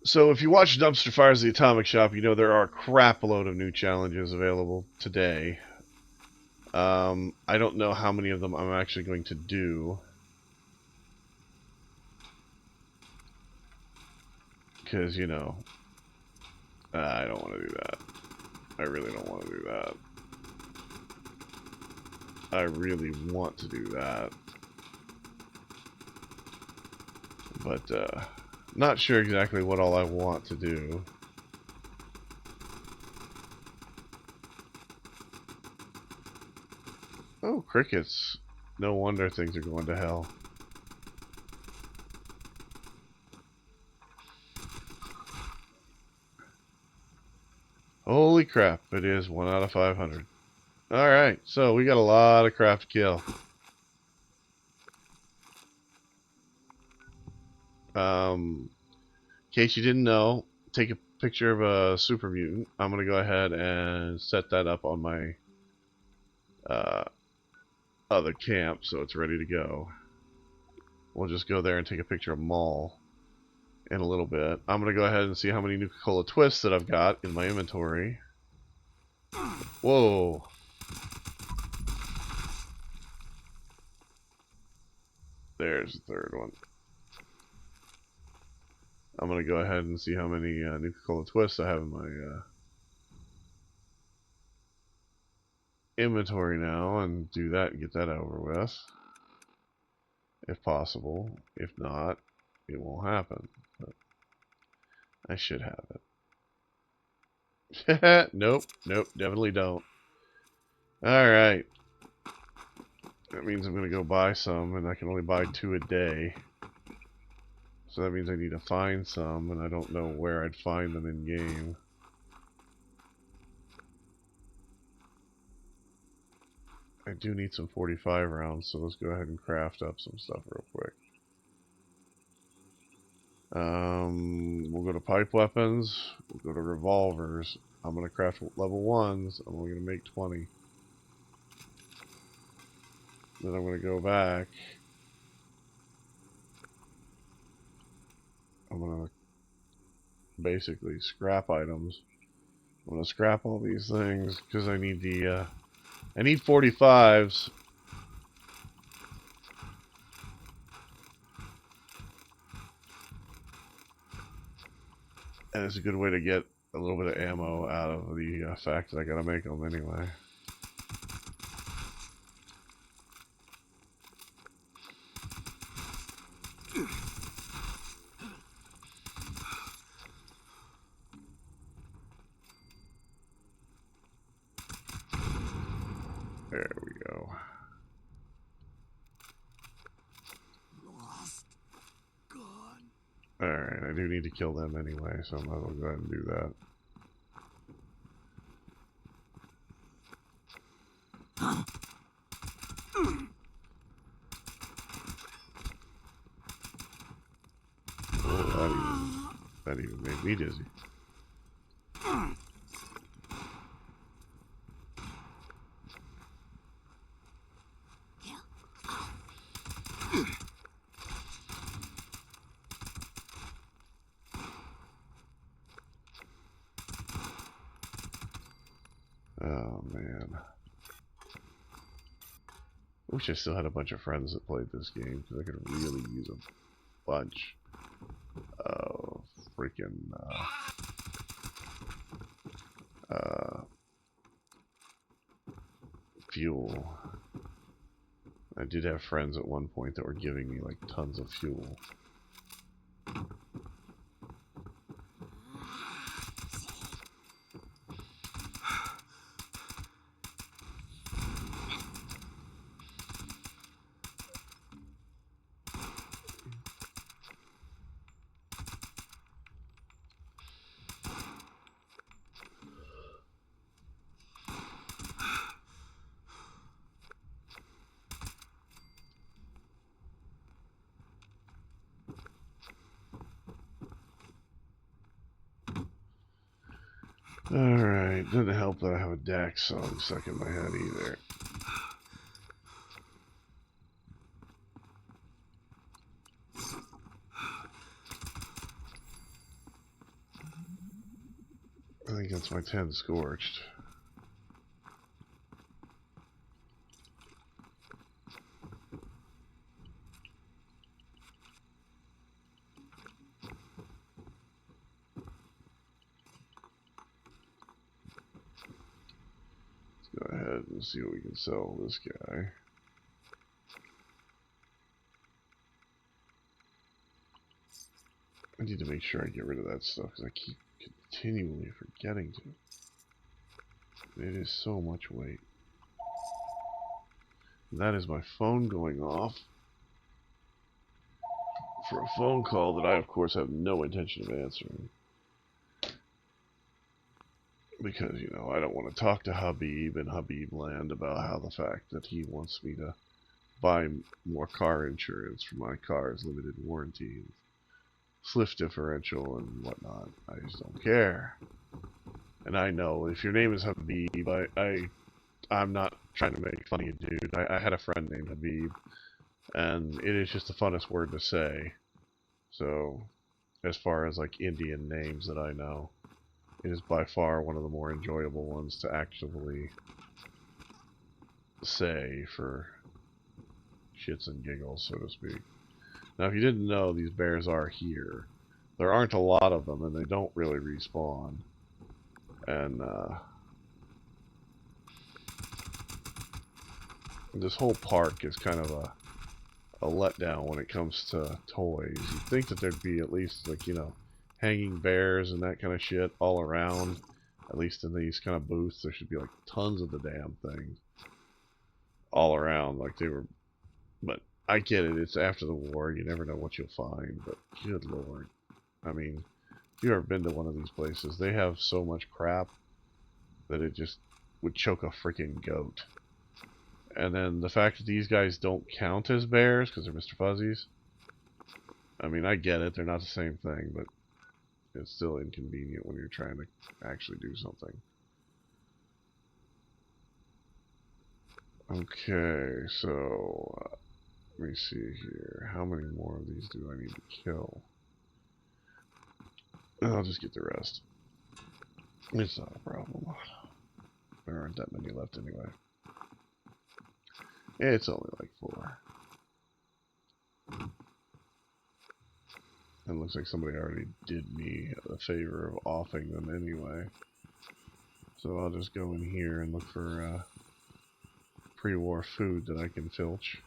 So if you watch Dumpster Fires of the Atomic Shop, you know there are a crap load of new challenges available today. I don't know how many of them I'm actually going to do. Because, you know, I don't want to do that. I really don't want to do that. I really want to do that. But, not sure exactly what all I want to do. Oh, crickets. No wonder things are going to hell. Holy crap, it is 1 out of 500. Alright, so we got a lot of crap to kill. In case you didn't know, take a picture of a super mutant. I'm going to go ahead and set that up on my other camp so it's ready to go. We'll just go there and take a picture of Maul in a little bit. I'm going to go ahead and see how many Nuka-Cola Twists that I've got in my inventory. Whoa. There's the third one. I'm going to go ahead and see how many Nuka-Cola Twists I have in my inventory now and do that and get that over with. If possible. If not, it won't happen. But I should have it. Nope, definitely don't. Alright. That means I'm going to go buy some, and I can only buy 2 a day. So that means I need to find some, and I don't know where I'd find them in game. I do need some 45 rounds, so let's go ahead and craft up some stuff real quick. We'll go to pipe weapons. We'll go to revolvers. I'm going to craft level 1s. I'm only going to make 20. Then I'm going to go back. I'm going to basically scrap items. I'm going to scrap all these things because I need the I need 45s. And it's a good way to get a little bit of ammo out of the fact that I gotta make them anyway. There we go. Lost. Gone. Alright, I do need to kill them anyway, so I might as well go ahead and do that. Oh, that even made me dizzy. Oh man. I wish I still had a bunch of friends that played this game, because I could really use a bunch of freaking fuel. I did have friends at one point that were giving me like tons of fuel. Alright, doesn't help that I have a Dax song stuck in my head either. think that's my 10 scorched. Let's go ahead and see what we can sell this guy. I need to make sure I get rid of that stuff because I keep continually forgetting to. It is so much weight. And that is my phone going off for a phone call that I, of course, have no intention of answering. Because, you know, I don't want to talk to Habib and Habib Land about how the fact that he wants me to buy more car insurance for my car's limited warranty, sliff differential and whatnot. I just don't care. And I know if your name is Habib, I'm not trying to make fun of you, dude. I had a friend named Habib, and it is just the funnest word to say. So, as far as like Indian names that I know, it is by far one of the more enjoyable ones to actually say for shits and giggles, so to speak. Now, if you didn't know, these bears are here. There aren't a lot of them, and they don't really respawn. And this whole park is kind of a letdown when it comes to toys. You'd think that there'd be at least, like, you know, hanging bears and that kind of shit all around. At least in these kind of booths, there should be like tons of the damn things all around, like they were. But I get it, it's after the war, you never know what you'll find, but good lord. I mean, if you've ever been to one of these places, they have so much crap that it just would choke a freaking goat. And then the fact that these guys don't count as bears because they're Mr. Fuzzies. I mean, I get it, they're not the same thing, but it's still inconvenient when you're trying to actually do something. Okay, so let me see here. How many more of these do I need to kill? I'll just get the rest. It's not a problem. There aren't that many left anyway. It's only like 4. It looks like somebody already did me the favor of offing them anyway. So I'll just go in here and look for pre-war food that I can filch.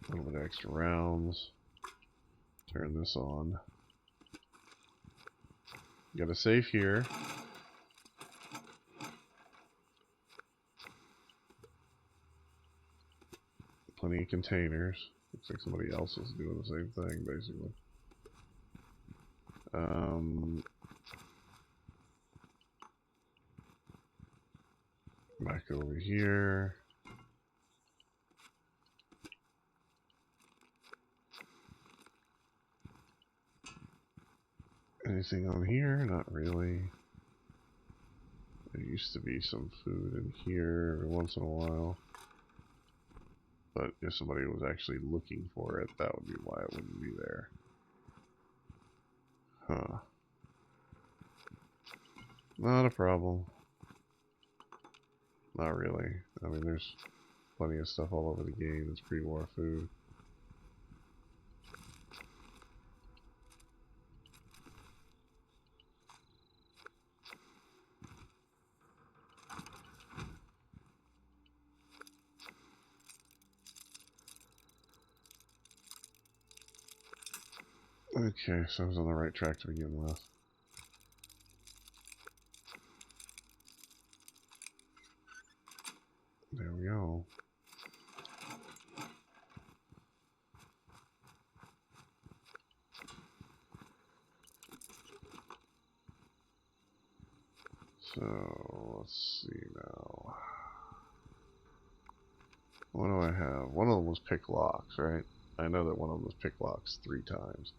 A little bit of extra rounds. Turn this on. Got a safe here. Plenty of containers. Looks like somebody else is doing the same thing, basically. Back over here. Anything on here? Not really. There used to be some food in here every once in a while. But if somebody was actually looking for it, that would be why it wouldn't be there. Huh. Not a problem. Not really. I mean, there's plenty of stuff all over the game that's pre-war food. Okay, so I was on the right track to begin with. There we go. So, let's see now. What do I have? One of them was pick locks, right? I know that one of them was pick locks 3 times.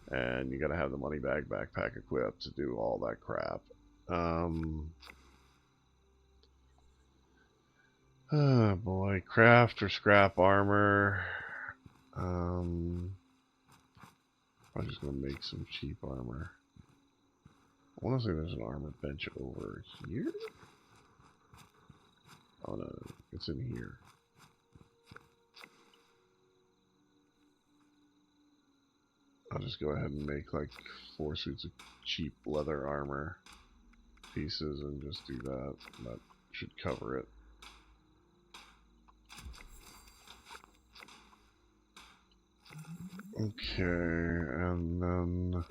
And you gotta have the money bag backpack equipped to do all that crap. Oh boy, craft or scrap armor. I'm just gonna make some cheap armor. I want to say there's an armor bench over here. Oh no, it's in here. I'll just go ahead and make like 4 suits of cheap leather armor pieces and just do that. That should cover it. Okay, and then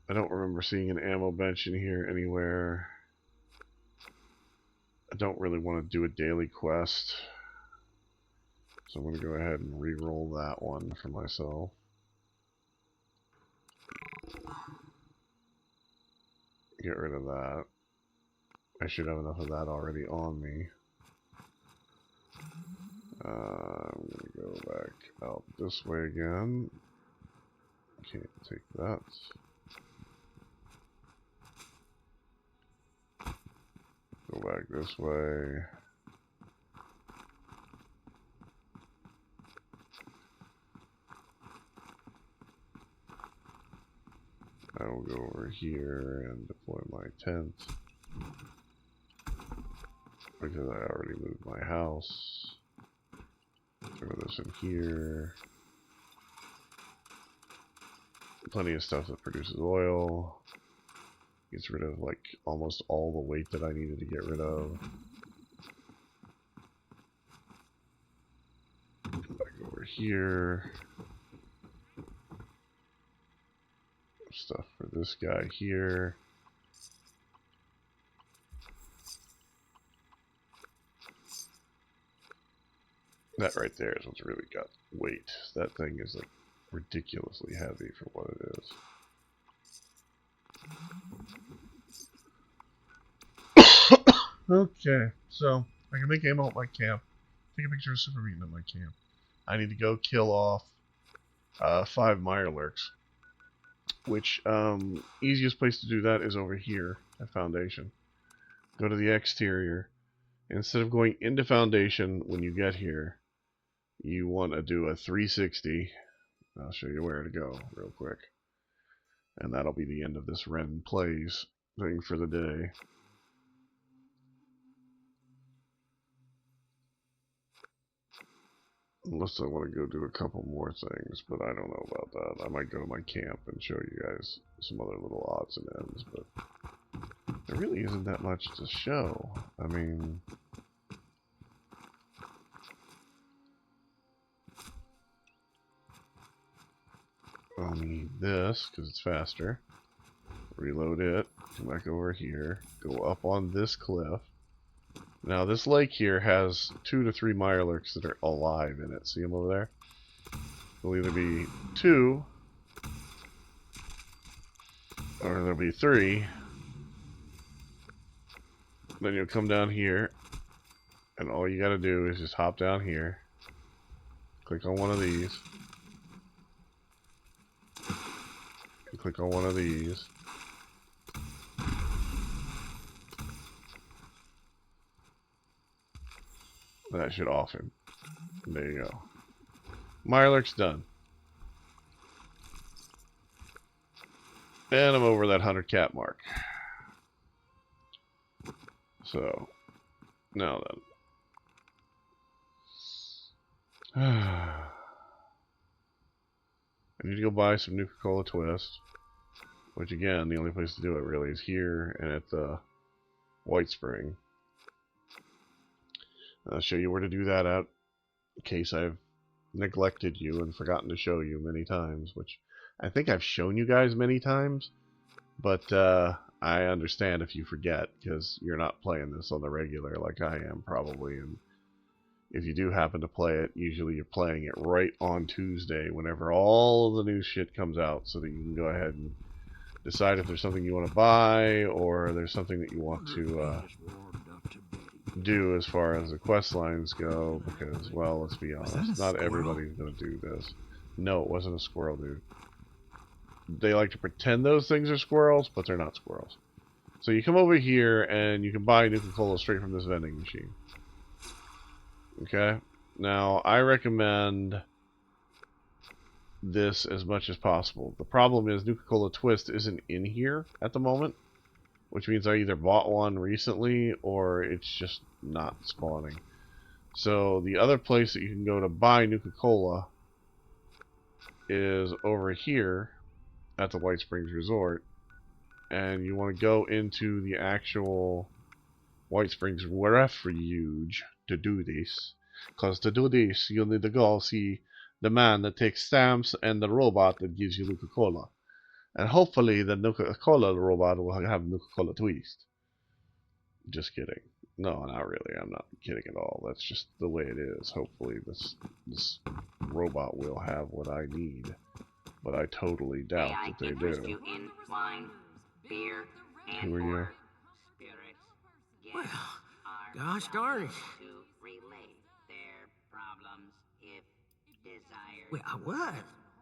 I don't remember seeing an ammo bench in here anywhere. I don't really want to do a daily quest, so I'm going to go ahead and re-roll that one for myself. Get rid of that. I should have enough of that already on me. I'm going to go back out this way again. Can't take that. Go back this way. I will go over here and deploy my tent. Because I already moved my house. Throw this in here. Plenty of stuff that produces oil. Gets rid of like almost all the weight that I needed to get rid of. Back over here. Stuff for this guy here. That right there is what's really got weight. That thing is like ridiculously heavy for what it is. Okay, so I can make ammo at my camp. Take a picture of Super Mutant at my camp. I need to go kill off 5 Mirelurks. Which, easiest place to do that is over here at Foundation. Go to the exterior. Instead of going into Foundation when you get here, you want to do a 360. I'll show you where to go real quick. And that'll be the end of this Wryne Plays thing for the day. Unless I want to go do a couple more things, but I don't know about that. I might go to my camp and show you guys some other little odds and ends, but there really isn't that much to show. I mean, I'll need this because it's faster. Reload it, come back over here, go up on this cliff. Now this lake here has 2 to 3 Mirelurks that are alive in it. See them over there? There'll either be 2 or there'll be 3. Then you'll come down here and all you gotta do is just hop down here, click on one of these, and click on one of these. That should off him. There you go. Mirelurk's done. And I'm over that 100 cap mark. So, now then. I need to go buy some Nuka-Cola Twist. Which again, the only place to do it really is here and at the White Spring. I'll show you where to do that at, in case I've neglected you and forgotten to show you many times, which I think I've shown you guys many times, but I understand if you forget, because you're not playing this on the regular like I am probably, and if you do happen to play it, usually you're playing it right on Tuesday whenever all of the new shit comes out, so that you can go ahead and decide if there's something you want to buy, or there's something that you want to do as far as the quest lines go, because, well, let's be honest, not everybody's going to do this. No, it wasn't a squirrel, dude. They like to pretend those things are squirrels, but they're not squirrels. So you come over here, and you can buy Nuka-Cola straight from this vending machine. Okay? Now, I recommend this as much as possible. The problem is Nuka-Cola Twist isn't in here at the moment, which means I either bought one recently or it's just not spawning. So the other place that you can go to buy Nuka-Cola is over here at the White Springs Resort, and you want to go into the actual White Springs Refuge to do this. Because to do this, you'll need to go see the man that takes stamps and the robot that gives you Nuka-Cola. And hopefully the Nuka-Cola robot will have Nuka-Cola Twist. Just kidding. No, not really. I'm not kidding at all. That's just the way it is. Hopefully this robot will have what I need. But I totally doubt that they do. You in wine, beer, and Who are you? spirits. Well, gosh darn it. To relate their problems if desired. Well, I was.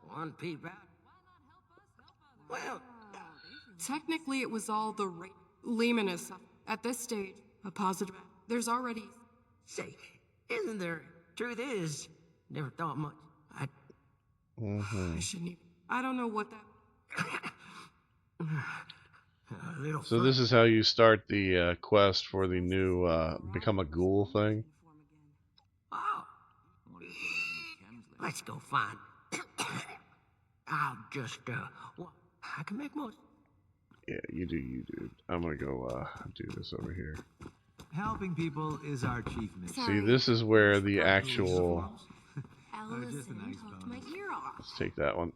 One peep out. Well, Technically, it was all the Lehman is at this stage a positive. There's already. say, isn't there? Truth is, never thought much. I shouldn't even. I don't know what that. A little So this is how you start the quest for the new become a ghoul thing. Oh. Let's go find. I'll just, well, I can make most. Yeah, you do. I'm gonna go do this over here. Helping people is our chief mission. See, this is where the actual. Just a nice poked bonus. my ear off. Let's take that one.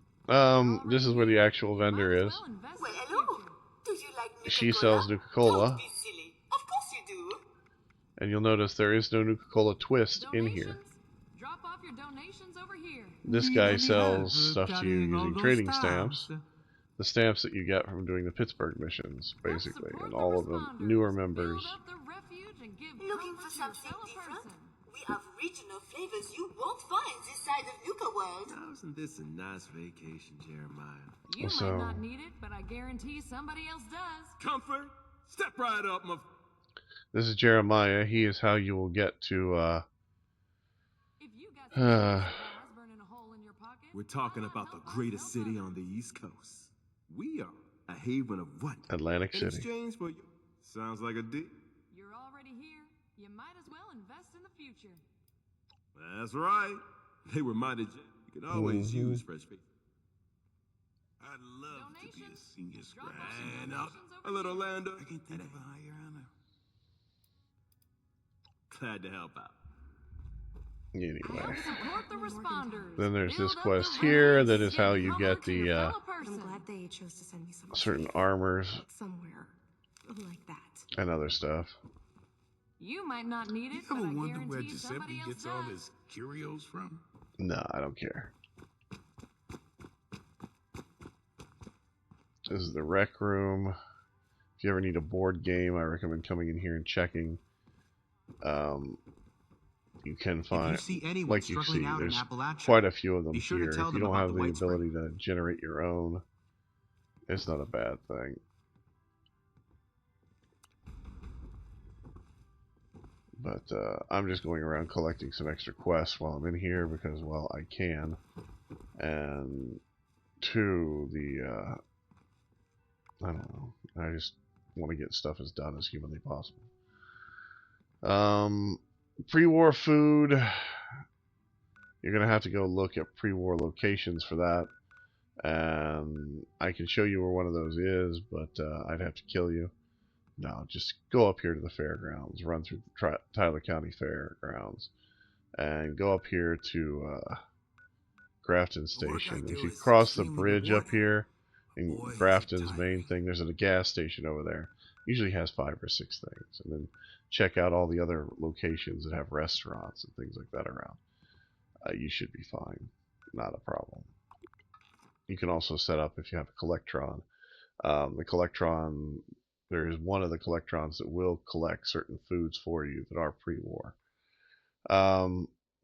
This is where the actual vendor is. Well, hello. Do you like Nuka-Cola? She sells Nuka-Cola, Don't be silly. Of course you do. and you'll notice there is no Nuka-Cola Twist in here. Drop off your donations over here. This We guy only sells have, stuff to you carrying all using those trading stamps. stamps. The stamps that you get from doing the Pittsburgh missions, basically, and all of the newer members. Looking for something different? We have regional flavors you won't find this side of Nuka World. Now, isn't this a nice vacation, Jeremiah? You So- might not need it, but I guarantee somebody else does. Comfort, step right up, my. This is Jeremiah. He is how you will get to. If you got some gas burning a hole in your pocket, We're talking about the greatest city on the East Coast. We are a haven of what? Atlantic In City. exchange for you. Sounds like a deal. you're already here. You might as well invest in the future. That's right. They reminded you can always use fresh faces. I'd love to be a Donations? senior Drop off scribe. some And donations a over little here. lander. I can think of a higher honor. Glad to help out. Anyway, Support the responders. then there's this Build up quest the here. ranks. That is how Give you cover get to your the fellow person. I'm glad they chose to send me somewhere certain safe, armors somewhere like that. and other stuff. You might not need it, You but ever I wonder where guarantee somebody Giuseppe else gets all does. his curios from? No, I don't care. This is the rec room. If you ever need a board game, I recommend coming in here and checking. You can find, If you see anyone like you see, struggling out in there's Appalachia, quite a few of them be sure to here. tell If you them don't about have the the White Spring. ability to generate your own, it's not a bad thing. But I'm just going around collecting some extra quests while I'm in here because, well, I can. And two, I don't know. I just want to get stuff as done as humanly possible. Pre-war food. You're going to have to go look at pre-war locations for that. And I can show you where one of those is, but I'd have to kill you. No, just go up here to the fairgrounds. Run through the Tyler County Fairgrounds. And go up here to Grafton Station. If you cross the bridge up here in Grafton's main thing, there's a gas station over there. Usually has 5 or 6 things. And then check out all the other locations that have restaurants and things like that around. You should be fine. Not a problem. You can also set up if you have a Collectron. The Collectron, there is one of the Collectrons that will collect certain foods for you that are pre-war.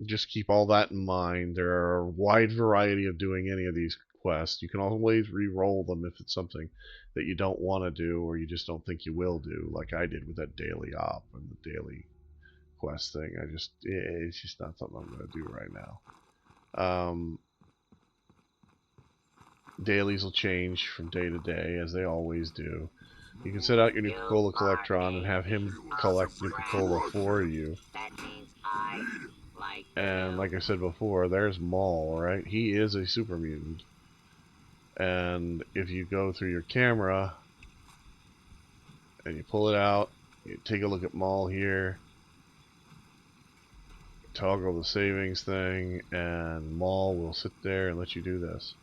Just keep all that in mind. There are a wide variety of doing any of these quests. You can always re-roll them if it's something that you don't want to do or you just don't think you will do, like I did with that daily op and the daily quest thing. It's just not something I'm going to do right now. dailies will change from day to day, as they always do. You can set out your Nuka-Cola Collectron and have him collect Nuka-Cola for you. That means I like And like I said before, there's Maul, right? He is a super mutant. And if you go through your camera and you pull it out, you take a look at Maul here, toggle the savings thing, and Maul will sit there and let you do this.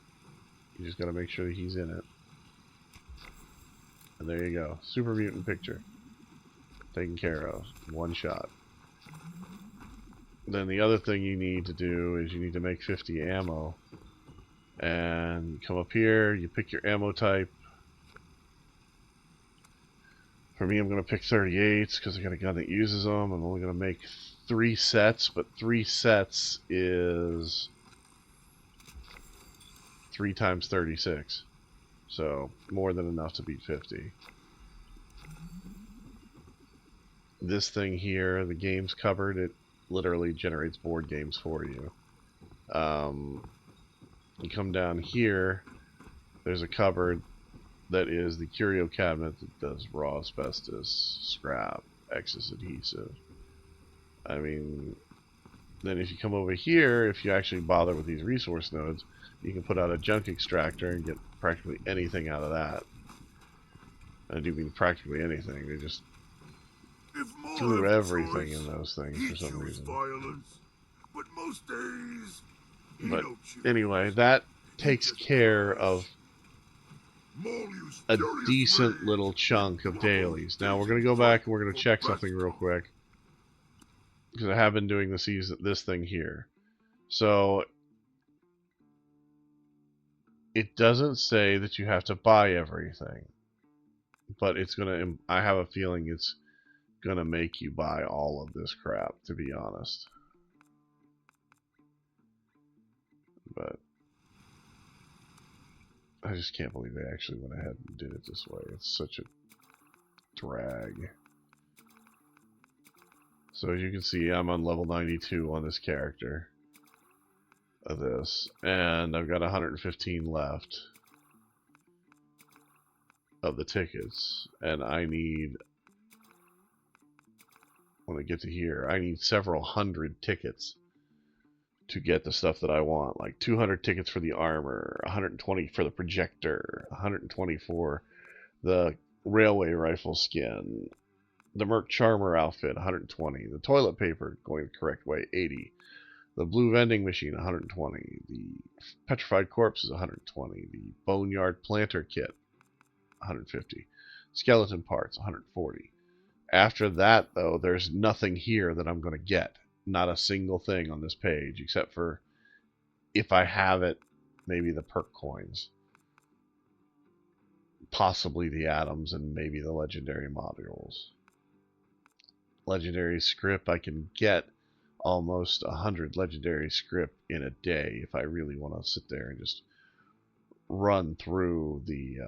You just got to make sure that he's in it. And there you go. Super mutant picture. Taken care of. One shot. Then the other thing you need to do is you need to make 50 ammo. And you come up here, you pick your ammo type. For me, I'm going to pick 38s because I got a gun that uses them. I'm only going to make 3 sets, but 3 sets is 3 times 36. So, more than enough to beat 50. This thing here, the games cupboard, it literally generates board games for you. You come down here, there's a cupboard that is the curio cabinet that does raw asbestos, scrap, excess adhesive. I mean, then if you come over here, if you actually bother with these resource nodes, you can put out a junk extractor and get practically anything out of that. I do mean practically anything. They just threw everything in those things for some reason. Violence, but most days, But anyway, that takes care of a decent little chunk of dailies. Now we're going to go back and we're going to check something real quick, because I have been doing this thing here. So it doesn't say that you have to buy everything, but it's gonna. I have a feeling it's gonna make you buy all of this crap, to be honest. But I just can't believe they actually went ahead and did it this way. It's such a drag. So as you can see, I'm on level 92 on this character of this, and I've got 115 left of the tickets, and I need, when I get to here, I need several hundred tickets to get the stuff that I want, like 200 tickets for the armor, 120 for the projector, 120 for the railway rifle skin, the Merc Charmer outfit, 120, the toilet paper going the correct way, 80, the blue vending machine, 120, the petrified corpse is 120, the boneyard planter kit, 150, skeleton parts, 140. After that, though, there's nothing here that I'm going to get. Not a single thing on this page, except for, if I have it, maybe the perk coins. Possibly the atoms, and maybe the legendary modules. Legendary script, I can get almost 100 legendary script in a day if I really want to sit there and just run through the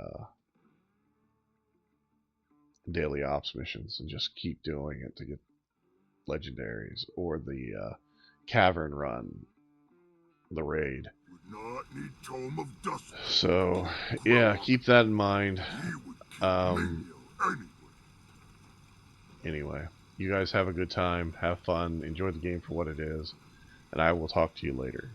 daily ops missions and just keep doing it to get legendaries, or the cavern run, the raid. So yeah, keep that in mind. Anyway, you guys have a good time, have fun, enjoy the game for what it is, and I will talk to you later.